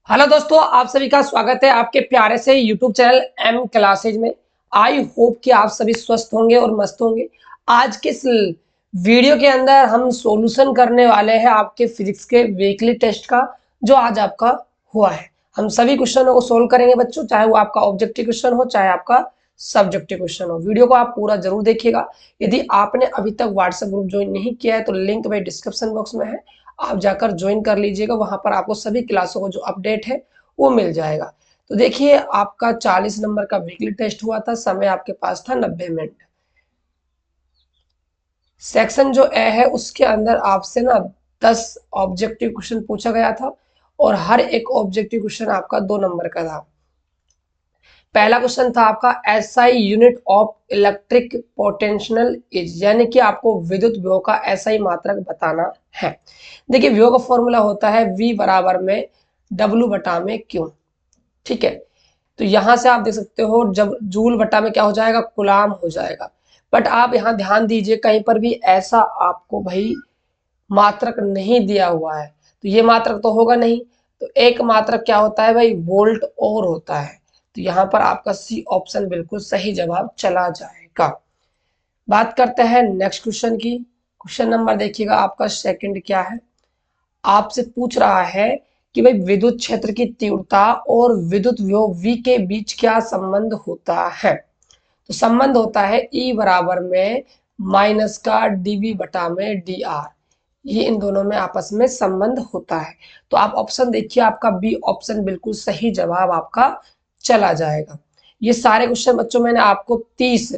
Hello दोस्तों, आप सभी का स्वागत है आपके प्यारे से यूट्यूब चैनल एम क्लासेज में। आई होप कि आप सभी स्वस्थ होंगे और मस्त होंगे। आज के इस वीडियो के अंदर हम सॉल्यूशन करने वाले हैं आपके फिजिक्स के वीकली टेस्ट का, जो आज आपका हुआ है। हम सभी क्वेश्चनों को सोल्व करेंगे बच्चों, चाहे वो आपका ऑब्जेक्टिव क्वेश्चन हो चाहे आपका सब्जेक्टिव क्वेश्चन हो। वीडियो को आप पूरा जरूर देखिएगा। यदि आपने अभी तक व्हाट्सएप ग्रुप ज्वाइन नहीं किया है तो लिंक भाई डिस्क्रिप्शन बॉक्स में है, आप जाकर ज्वाइन कर लीजिएगा। वहां पर आपको सभी क्लासों का जो अपडेट है वो मिल जाएगा। तो देखिए, आपका 40 नंबर का वीकली टेस्ट हुआ था, समय आपके पास था 90 मिनट। सेक्शन जो ए है उसके अंदर आपसे ना 10 ऑब्जेक्टिव क्वेश्चन पूछा गया था और हर एक ऑब्जेक्टिव क्वेश्चन आपका 2 नंबर का था। पहला क्वेश्चन था आपका SI unit of electric potential is, यानी कि आपको विद्युत विभव का एसआई मात्रक बताना है। देखिए, विभव का फॉर्मूला होता है V बराबर में W बटा में Q। ठीक है, तो यहां से आप देख सकते हो जब जूल बटा में क्या हो जाएगा, गुलाम हो जाएगा। बट आप यहाँ ध्यान दीजिए, कहीं पर भी ऐसा आपको भाई मात्रक नहीं दिया हुआ है, तो ये मात्रक तो होगा नहीं। तो एक मात्रक क्या होता है भाई, वोल्ट और होता है। तो यहाँ पर आपका सी ऑप्शन बिल्कुल सही जवाब चला जाएगा। बात करते हैं नेक्स्ट क्वेश्चन की। क्वेश्चन नंबर देखिएगा आपका सेकंड क्या है। आपसे पूछ रहा है कि भाई विद्युत क्षेत्र की तीव्रता और विद्युत विभव V के बीच क्या संबंध होता है। तो संबंध होता है E बराबर में माइनस का dV बटा में dr। ये इन दोनों में आपस में संबंध होता है। तो आप ऑप्शन देखिए, आपका बी ऑप्शन बिल्कुल सही जवाब आपका चला जाएगा। ये सारे क्वेश्चन बच्चों मैंने आपको 30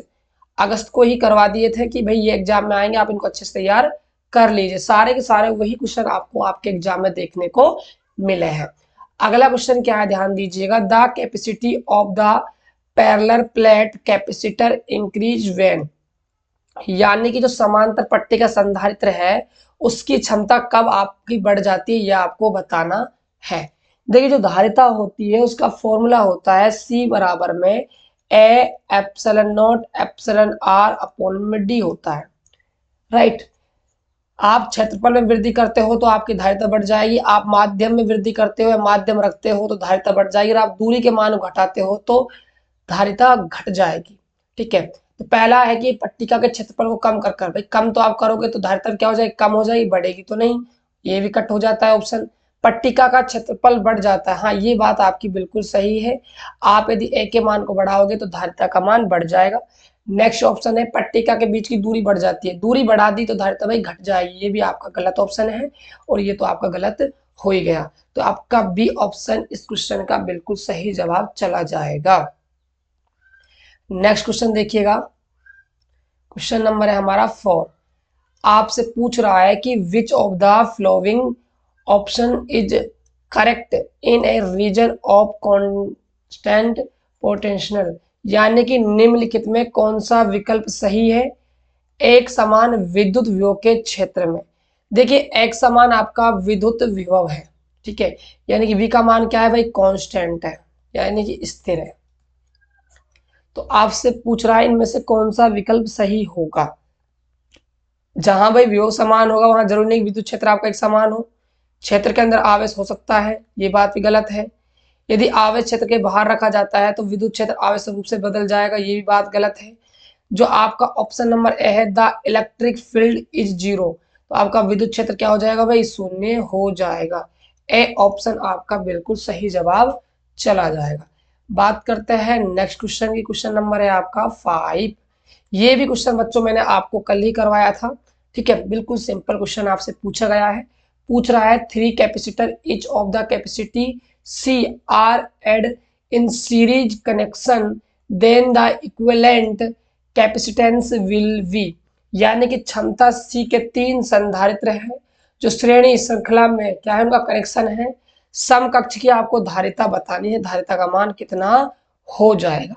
अगस्त को ही करवा दिए थे कि भाई ये एग्जाम में आएंगे, आप इनको अच्छे से तैयार कर लीजिए। सारे के सारे वही क्वेश्चन आपको आपके एग्जाम में देखने को मिले हैं। अगला क्वेश्चन क्या है, ध्यान दीजिएगा। The capacity of the parallel plate capacitor increase when, यानी कि जो समांतर पट्टी का संधारित्र है उसकी क्षमता कब आपकी बढ़ जाती है, यह आपको बताना है। देखिए, जो धारिता होती है उसका फॉर्मूला होता है C बराबर में A epsilon naught epsilon R upon में डी होता है। राइट, आप क्षेत्रफल में वृद्धि करते हो तो आपकी धारिता बढ़ जाएगी, आप माध्यम में वृद्धि करते हो या माध्यम रखते हो तो धारिता बढ़ जाएगी, और आप दूरी के मान घटाते हो तो धारिता घट जाएगी। ठीक है, तो पहला है कि पट्टिका के क्षेत्रफल को कम कर कर, भाई कम तो आप करोगे तो धारिता क्या हो जाएगी, कम हो जाएगी, बढ़ेगी तो नहीं। ये भी कट हो जाता है ऑप्शन। पट्टिका का क्षेत्रफल बढ़ जाता है, हाँ ये बात आपकी बिल्कुल सही है। आप यदि ए के मान को बढ़ाओगे तो धारिता का मान बढ़ जाएगा। नेक्स्ट ऑप्शन है पट्टिका के बीच की दूरी बढ़ जाती है, दूरी बढ़ा दी तो धारिता भाई घट जाएगी, ये भी आपका गलत ऑप्शन है और ये तो आपका गलत हो ही गया। तो आपका बी ऑप्शन इस क्वेश्चन का बिल्कुल सही जवाब चला जाएगा। नेक्स्ट क्वेश्चन देखिएगा, क्वेश्चन नंबर है हमारा 4। आपसे पूछ रहा है कि which of the following option is correct in a region of constant potential, यानी कि निम्नलिखित में कौन सा विकल्प सही है एक समान विद्युत विभव के क्षेत्र में। देखिए, एक समान आपका विद्युत विभव है, ठीक है, यानी कि V का मान क्या है भाई, कांस्टेंट है, यानी कि स्थिर है। तो आपसे पूछ रहा है इनमें से कौन सा विकल्प सही होगा। जहां भाई विभव समान होगा वहां जरूरी नहीं विद्युत क्षेत्र आपका एक समान हो। क्षेत्र के अंदर आवेश हो सकता है, ये बात भी गलत है। यदि आवेश क्षेत्र के बाहर रखा जाता है तो विद्युत क्षेत्र आवेश रूप से बदल जाएगा, ये भी बात गलत है। जो आपका ऑप्शन नंबर ए है the electric field is zero, तो आपका विद्युत क्षेत्र क्या हो जाएगा भाई, शून्य हो जाएगा। ए ऑप्शन आपका बिल्कुल सही जवाब चला जाएगा। बात करते हैं नेक्स्ट क्वेश्चन की। क्वेश्चन नंबर है आपका 5। ये भी क्वेश्चन बच्चों मैंने आपको कल ही करवाया था। ठीक है, बिल्कुल सिंपल क्वेश्चन आपसे पूछा गया है। पूछ रहा है 3 capacitor each of the capacity C are add in series connection then the equivalent capacitance will be, यानी कि क्षमता C के 3 संधारित्र हैं जो श्रेणी श्रृंखला में क्या है, उनका कनेक्शन है। समकक्ष की आपको धारिता बतानी है, धारिता का मान कितना हो जाएगा।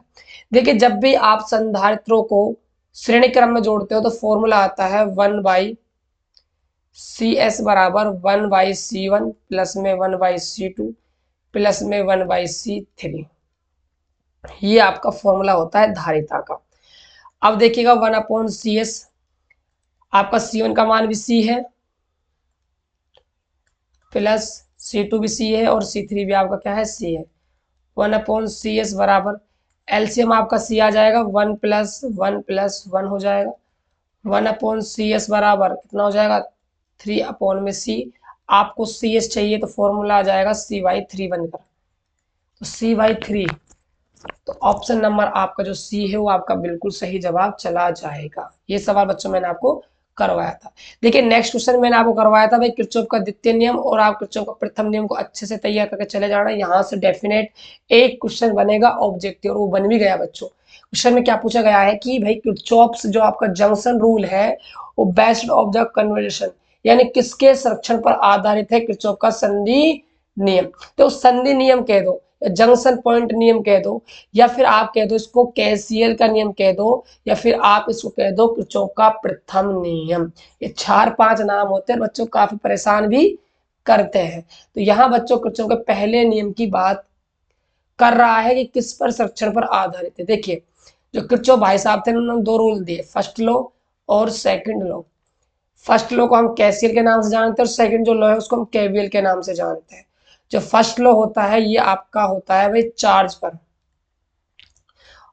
देखिए, जब भी आप संधारित्रों को श्रेणी क्रम में जोड़ते हो तो फॉर्मूला आता है 1/CS बराबर 1/C1 प्लस में 1/C2 प्लस में 1/C3। ये आपका फॉर्मूला होता है धारिता का। अब देखिएगा 1/CS, आपका C1 का मान भी C है, प्लस C2 भी C है और C3 भी आपका क्या है C है। 1/CS बराबर एलसीएम आपका C आ जाएगा 1+1+1 हो जाएगा। 1/CS बराबर कितना हो जाएगा 3/C। आपको CS चाहिए तो फॉर्मूला आ जाएगा C/3 बनकर, तो C/3। तो ऑप्शन नंबर आपका जो सी है वो आपका बिल्कुल सही जवाब चला जाएगा। ये सवाल बच्चों मैंने आपको करवाया था। देखिए नेक्स्ट क्वेश्चन मैंने आपको करवाया था भाई किरचॉफ का द्वितीय नियम और आप किरचॉफ का प्रथम नियम को अच्छे से तैयार करके चले जाना। यहाँ से डेफिनेट एक क्वेश्चन बनेगा ऑब्जेक्टिव और वो बन भी गया बच्चों। क्वेश्चन में क्या पूछा गया है कि भाई किरचॉफ जो आपका जंक्शन रूल है वो बेस्ड ऑफ द कन्वर्जेशन यानी किसके संरक्षण पर आधारित है किरचॉफ का संधि नियम। तो संधि नियम कह दो, जंक्शन पॉइंट नियम कह दो, या फिर आप कह दो इसको केसीएल का नियम कह दो, या फिर आप इसको कह दो किरचॉफ का प्रथम नियम। ये 4-5 नाम होते हैं बच्चों, काफी परेशान भी करते हैं। तो यहाँ बच्चों किरचॉफ के पहले नियम की बात कर रहा है कि किस पर संरक्षण पर आधारित है। देखिए जो किरचॉफ भाई साहब थे उन्होंने दो रूल दिए, फर्स्ट लॉ और सेकंड लॉ। फर्स्ट लॉ को हम केसीएल के नाम से जानते हैं और सेकंड जो लॉ है उसको हम केवीएल के नाम से जानते हैं। जो फर्स्ट लॉ होता है ये आपका होता है भाई चार्ज पर,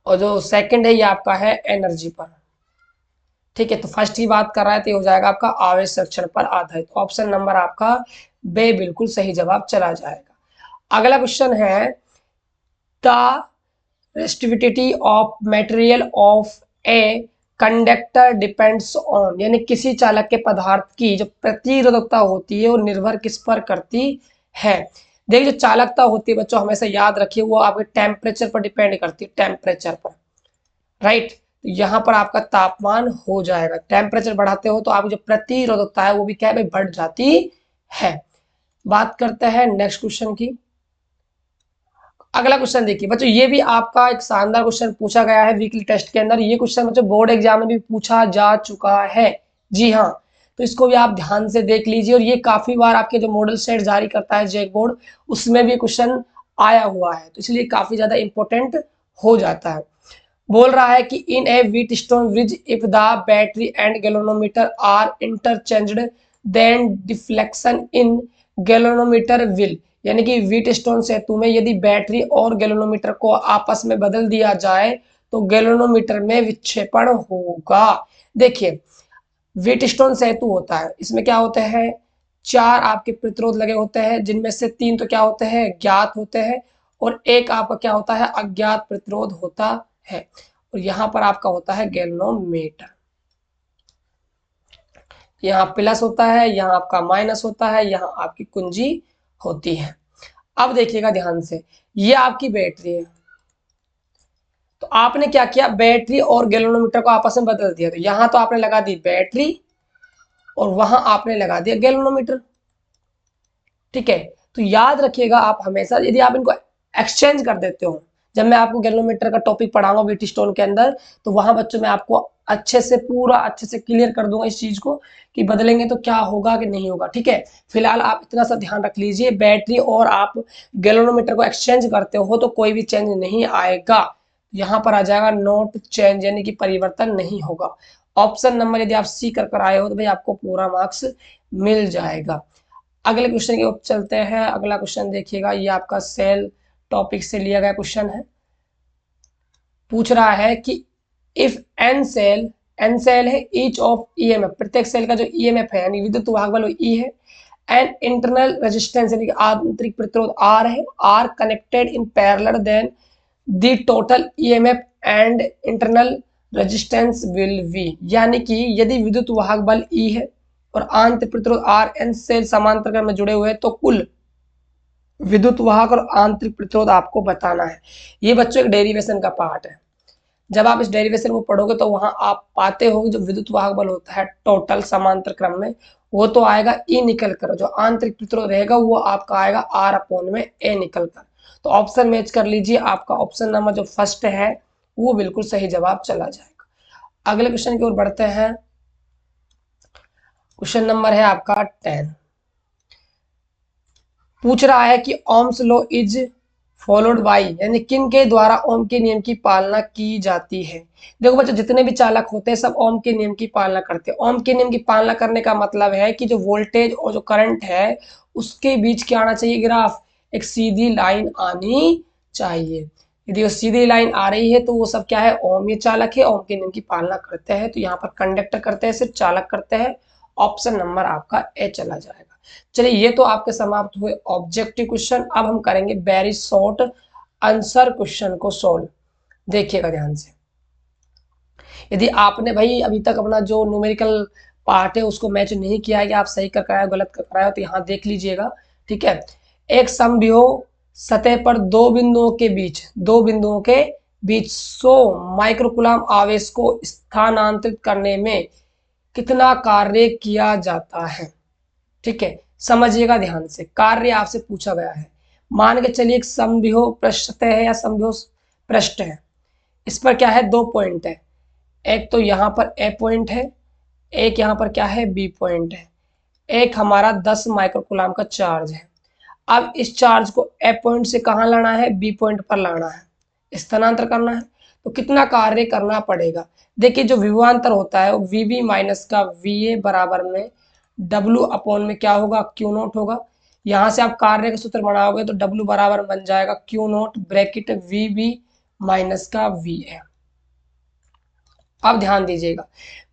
और जो सेकंड है ये आपका है एनर्जी पर। ठीक है, तो फर्स्ट ही बात कर रहा है तो ये हो जाएगा आपका आवेश संरक्षण पर आधारित। ऑप्शन नंबर आपका बे बिल्कुल सही जवाब चला जाएगा। अगला क्वेश्चन है the resistivity of material of a conductor depends on, यानी किसी चालक के पदार्थ की जो प्रतिरोधकता होती है वो निर्भर किस पर करती है। देखिए जो चालकता होती है बच्चों हमेशा याद रखिए वो आपके टेम्परेचर पर डिपेंड करती है, टेम्परेचर पर, राइट। तो यहाँ पर आपका तापमान हो जाएगा, टेम्परेचर बढ़ाते हो तो आपकी जो प्रतिरोधकता है वो भी क्या है बढ़ जाती है। बात करते हैं नेक्स्ट क्वेश्चन की। अगला क्वेश्चन देखिए बच्चों, ये भी आपका एक शानदार क्वेश्चन पूछा गया है वीकली टेस्ट के अंदर। ये क्वेश्चन बच्चों बोर्ड एग्जाम में भी पूछा जा चुका है, जी हाँ। तो इसको भी आप ध्यान से देख लीजिए, और ये काफी बार आपके जो मॉडल सेट जारी करता है जैक बोर्ड उसमें भी क्वेश्चन आया हुआ है, तो इसलिए काफी ज्यादा इंपॉर्टेंट हो जाता है। बोल रहा है कि in a Wheatstone bridge if the battery and galvanometer are interchanged then deflection in galvanometer will, यानी कि व्हीट स्टोन सेतु में यदि बैटरी और गैल्वेनोमीटर को आपस में बदल दिया जाए तो गैल्वेनोमीटर में विक्षेपण होगा। देखिए व्हीट स्टोन सेतु होता है, इसमें क्या होते हैं 4 आपके प्रतिरोध लगे होते हैं जिनमें से 3 तो क्या होते हैं ज्ञात होते हैं और एक आपका क्या होता है अज्ञात प्रतिरोध होता है, और यहाँ पर आपका होता है गैल्वेनोमीटर। यहाँ प्लस होता है, यहाँ आपका माइनस होता है, यहाँ आपकी कुंजी होती है। अब देखिएगा ध्यान से, ये आपकी बैटरी है, तो आपने क्या किया बैटरी और गैल्वेनोमीटर को आपस में बदल दिया। तो यहाँ तो आपने लगा दी बैटरी और वहां आपने लगा दिया गैल्वेनोमीटर, ठीक है। तो याद रखिएगा आप हमेशा यदि आप इनको एक्सचेंज कर देते हो, जब मैं आपको गैल्वेनोमीटर का टॉपिक पढ़ाऊंगा व्हीट स्टोन के अंदर तो वहां बच्चों में आपको अच्छे से पूरा अच्छे से क्लियर कर दूंगा इस चीज को कि बदलेंगे तो क्या होगा कि नहीं होगा, ठीक है। फिलहाल आप इतना सा ध्यान रख लीजिए, बैटरी और आप गैल्वेनोमीटर को एक्सचेंज करते हो तो कोई भी चेंज नहीं आएगा। यहाँ पर आ जाएगा नोट चेंज, यानी कि परिवर्तन नहीं होगा। ऑप्शन नंबर यदि आप सी कर आए हो तो भाई आपको पूरा मार्क्स मिल जाएगा। अगले क्वेश्चन की ओर चलते हैं। अगला क्वेश्चन देखिएगा, ये आपका सेल टॉपिक से लिया गया क्वेश्चन है। पूछ रहा है कि इफ एन सेल है ईच ऑफ ईएमएफ, प्रत्येक सेल का जो ईएमएफ है यानी विद्युत वाहक बल ई है, एंड इंटरनल रेजिस्टेंस यानी कि आंतरिक प्रतिरोध आर है, are connected in parallel then the total EMF and internal resistance will be, यानी कि यदि विद्युत वाहक बल ई है और आंतरिक प्रतिरोध आर एन सेल समांतर क्रम में जुड़े हुए हैं तो कुल विद्युत वाहक और आंतरिक प्रतिरोध आपको बताना है। ये बच्चों एक डेरिवेशन का पार्ट है, जब आप इस डेरिवेशन को पढ़ोगे तो वहां आप पाते हो जो विद्युत वाहक बल होता है टोटल समांतर क्रम में वो तो आएगा ई निकल कर, जो आंतरिक प्रतिरोध रहेगा वो आपका आएगा आर अपॉन में ए निकल कर। तो ऑप्शन मैच कर लीजिए, आपका ऑप्शन नंबर जो फर्स्ट है वो बिल्कुल सही जवाब चला जाएगा। अगले क्वेश्चन की ओर बढ़ते हैं। क्वेश्चन नंबर है आपका 10। पूछ रहा है कि Ohm's law is followed by, यानी किन के द्वारा ओम के नियम की पालना की जाती है। देखो बच्चों, जितने भी चालक होते हैं सब ओम के नियम की पालना करते हैं। ओम के नियम की पालना करने का मतलब है कि जो वोल्टेज और जो करंट है उसके बीच क्या आना चाहिए, ग्राफ, एक सीधी लाइन आनी चाहिए। यदि वो सीधी लाइन आ रही है तो वो सब क्या है, ओम ये चालक है, ओम के नियम की पालना करते हैं। तो यहाँ पर कंडक्टर करते हैं, सिर्फ चालक करते हैं। ऑप्शन नंबर आपका ए चला जाएगा। चलिए, ये तो आपके समाप्त हुए ऑब्जेक्टिव क्वेश्चन। अब हम करेंगे वेरी शॉर्ट आंसर क्वेश्चन को सोल्व। देखिएगा ध्यान से। यदि आपने भाई अभी तक अपना जो न्यूमेरिकल पार्ट है उसको मैच नहीं किया है कि आप सही कर कराए गलत कर कराए, तो यहाँ देख लीजिएगा। ठीक है, एक समविभव सतह पर दो बिंदुओं के बीच 100 माइक्रोकूलम आवेश को स्थानांतरित करने में कितना कार्य किया जाता है। ठीक है, समझिएगा ध्यान से। कार्य आपसे पूछा गया है। मान के चलिए एक समविभव पृष्ठ सतह है या समविभव पृष्ठ है। इस पर क्या है, 2 पॉइंट है। एक तो यहाँ पर ए पॉइंट है, एक यहाँ पर क्या है, बी पॉइंट है। एक हमारा 10 माइक्रोकूलम का चार्ज है। अब इस चार्ज को ए पॉइंट से कहाँ लाना है, बी पॉइंट पर लाना है, स्थानांतर करना है। तो कितना कार्य करना पड़ेगा। देखिए, जो विभवांतर होता है वो वीबी माइनस का वीए बराबर में डब्ल्यू अपॉन में क्या होगा, क्यू नोट होगा। यहाँ से आप कार्य का सूत्र बनाओगे तो डब्ल्यू बराबर बन जाएगा Q note bracket VB minus का वीए। अब ध्यान दीजिएगा,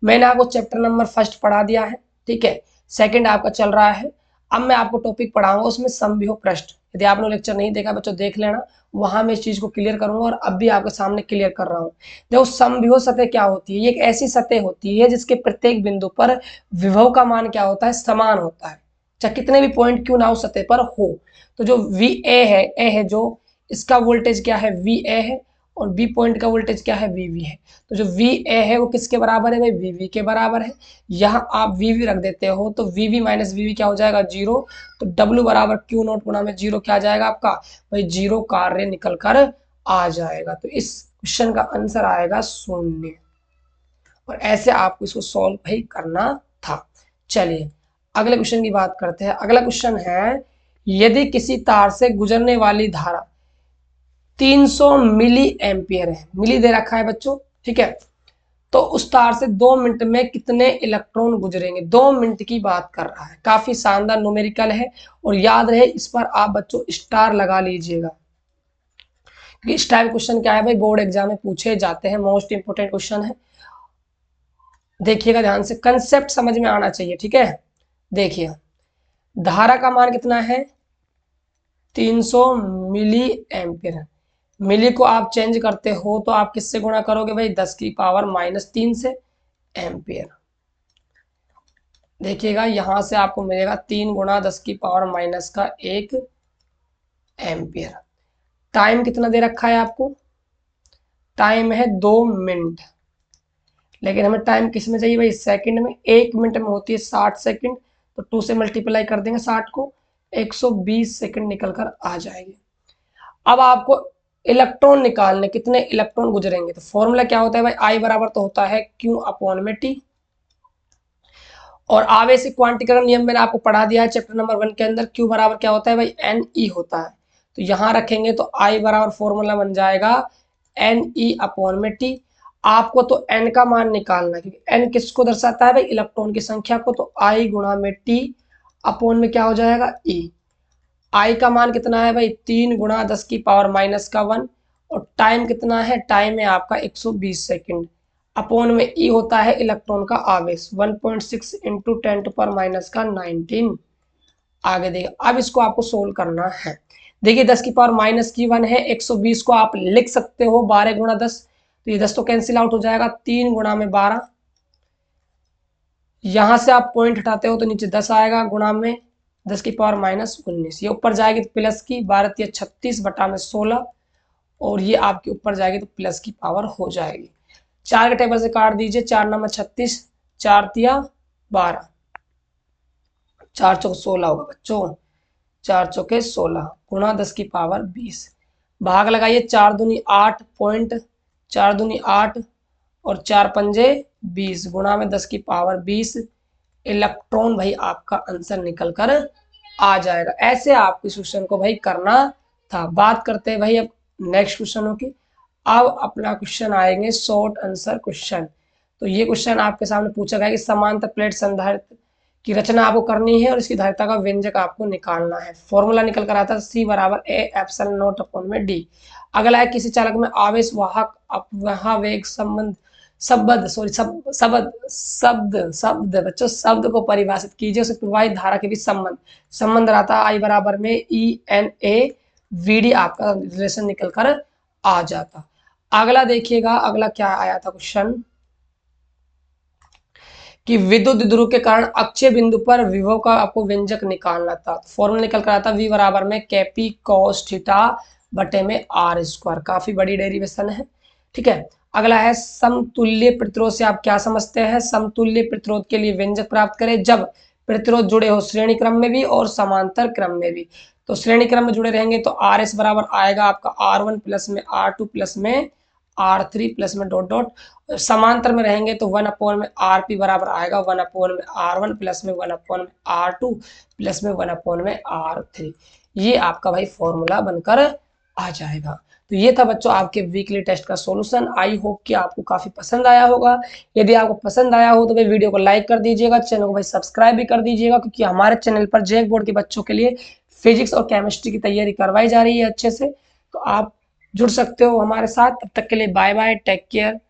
मैंने आपको चैप्टर नंबर फर्स्ट पढ़ा दिया है। ठीक है, सेकंड आपका चल रहा है। अब मैं आपको टॉपिक पढ़ाऊंगा उसमें समविभव पृष्ठ। यदि आपने लेक्चर नहीं देखा बच्चों, देख लेना, वहां मैं इस चीज को क्लियर करूंगा और अब भी आपके सामने क्लियर कर रहा हूँ। देखो, समविभव सतह क्या होती है, ये एक ऐसी सतह होती है जिसके प्रत्येक बिंदु पर विभव का मान क्या होता है, समान होता है, चाहे कितने भी पॉइंट क्यों ना हो सतह पर हो। तो जो वी ए है जो, इसका वोल्टेज क्या है, वी ए है, और बी पॉइंट का वोल्टेज क्या है, वी है। तो जो वी ए है वो किसके बराबर है भाई, वी के बराबर है। यहाँ आप वी रख देते हो तो वी माइनस वी क्या हो जाएगा, 0। तो डब्ल्यू बराबर क्यू नोट गुणा में 0 क्या आ जाएगा आपका भाई, 0 कार्य निकल कर आ जाएगा। तो इस क्वेश्चन का आंसर आएगा 0। और ऐसे आपको इसको सॉल्व भाई करना था। चलिए अगले क्वेश्चन की बात करते हैं। अगला क्वेश्चन है, यदि किसी तार से गुजरने वाली धारा 300 मिली एम्पियर है, मिली दे रखा है बच्चों। ठीक है, तो उस तार से 2 मिनट में कितने इलेक्ट्रॉन गुजरेंगे। 2 मिनट की बात कर रहा है, काफी शानदार न्यूमेरिकल है। और याद रहे इस पर आप बच्चों स्टार लगा लीजिएगा, क्योंकि इस टाइप क्वेश्चन क्या है भाई, बोर्ड एग्जाम में पूछे जाते हैं, मोस्ट इंपोर्टेंट क्वेश्चन है। देखिएगा ध्यान से, कंसेप्ट समझ में आना चाहिए। ठीक है, देखिए धारा का मान कितना है, 300 मिली एम्पियर। मिली को आप चेंज करते हो तो आप किससे गुणा करोगे भाई, 10 की पावर -3 से, एम्पियर। देखिएगा यहां से आपको मिलेगा 3 गुणा 10 की पावर -1 एम्पियर। टाइम कितना दे रखा है आपको, टाइम है 2 मिनट। लेकिन हमें टाइम किस में चाहिए भाई, सेकंड में। 1 मिनट में होती है 60 सेकंड, तो 2 से मल्टीप्लाई कर देंगे 60 को, 120 सेकंड निकल कर आ जाएगी। अब आपको इलेक्ट्रॉन निकालने, कितने इलेक्ट्रॉन गुजरेंगे। तो फॉर्मूला क्या होता है भाई, आई बराबर तो होता है क्यू अपॉन में टी। और आवेशिक क्वांटीकरण नियम मैंने आपको पढ़ा दिया है चैप्टर नंबर 1 के अंदर। क्यू बराबर क्या होता है भाई, एन ई होता है। तो यहां रखेंगे तो आई बराबर फॉर्मूला बन जाएगा एन ई अपॉन में टी। आपको तो एन का मान निकालना है, क्योंकि एन किसको दर्शाता है भाई, इलेक्ट्रॉन की संख्या को। तो आई गुणा में टी अपॉन में क्या हो जाएगा, ई। आई का मान कितना है भाई, 3 गुणा 10 की पावर -1। और टाइम कितना है, टाइम है आपका 120 सेकंड। अपोन में ई होता है इलेक्ट्रॉन का आवेश, 1.6 इंटू 10⁻⁹ आगे देखिए। अब इसको आपको सोल्व करना है। देखिए 10 की पावर -1 है, 120 को आप लिख सकते हो 12 गुणा 10। तो ये 10 तो कैंसिल आउट हो जाएगा, 3 गुणा में 12। यहां से आप पॉइंट हटाते हो तो नीचे 10 आएगा, गुणा में 10 की पावर -19। ये ऊपर जाएगी तो प्लस की 12 × 36 बटा में 16। और ये आपके ऊपर जाएगी तो प्लस की पावर हो जाएगी। 4 के टेबल से काट दीजिए, 4 9 36, 4 तिया 12, 4 चौक 16 होगा बच्चों, 4 चौके 16 गुणा 10 की पावर 20। भाग लगाइए, 4 दूनी 8 पॉइंट, 4 दूनी 8 और 4 पंजे 20 गुणा में 10 की पावर 20 इलेक्ट्रॉन भाई आपका आंसर निकल कर आ जाएगा। ऐसे आपको इस क्वेश्चन को भाई करना था। बात करते हैं भाई अब नेक्स्ट क्वेश्चनों की। अब अपना क्वेश्चन आएंगे शॉर्ट आंसर क्वेश्चन। तो ये क्वेश्चन आपके सामने पूछा गया कि समांतर प्लेट संधारित्र की रचना आपको करनी है और इसकी धारिता का व्यंजक आपको निकालना है। फॉर्मूला निकल कर आता है C बराबर A एप्सिलॉन नॉट अपॉन में D। अगला है किसी चालक में आवेश वाहक अपवाहवेग संबंध शब्द सॉरी शब्द बच्चों शब्द को परिभाषित कीजिए, उसे प्रवाहित धारा के बीच संबंध रहता है I बराबर में ENA VD आपका रिलेशन निकल कर आ जाता। अगला देखिएगा, अगला क्या आया था क्वेश्चन कि विद्युत ध्रुव के कारण अक्षीय बिंदु पर विभव का आपको व्यंजक निकालना था। फॉर्मूला निकल कर आता V बराबर में कैपी कॉस थीटा बटे में R स्क्वायर। काफी बड़ी डेरिवेशन है, ठीक है। अगला है समतुल्य प्रतिरोध से आप क्या समझते हैं? समतुल्य प्रतिरोध के लिए व्यंजक प्राप्त करें जब प्रतिरोध जुड़े हो श्रेणी क्रम में भी और समांतर क्रम में भी। तो श्रेणी क्रम में जुड़े रहेंगे तो RS बराबर आएगा आपका R1 प्लस में R2 प्लस में R3 प्लस में डॉट डॉट। समांतर में रहेंगे तो 1 अपॉन में RP बराबर आएगा 1 अपॉन में R1 प्लस में 1 अपॉन में R2 प्लस में 1 अपॉन में R3। ये आपका भाई फॉर्मूला बनकर आ जाएगा। तो ये था बच्चों आपके वीकली टेस्ट का सॉल्यूशन। आई होप कि आपको काफी पसंद आया होगा। यदि आपको पसंद आया हो तो भाई वीडियो को लाइक कर दीजिएगा, चैनल को भाई सब्सक्राइब भी कर दीजिएगा, क्योंकि हमारे चैनल पर जैक बोर्ड के बच्चों के लिए फिजिक्स और केमिस्ट्री की तैयारी करवाई जा रही है अच्छे से। तो आप जुड़ सकते हो हमारे साथ। तब तक के लिए बाय बाय, टेक केयर।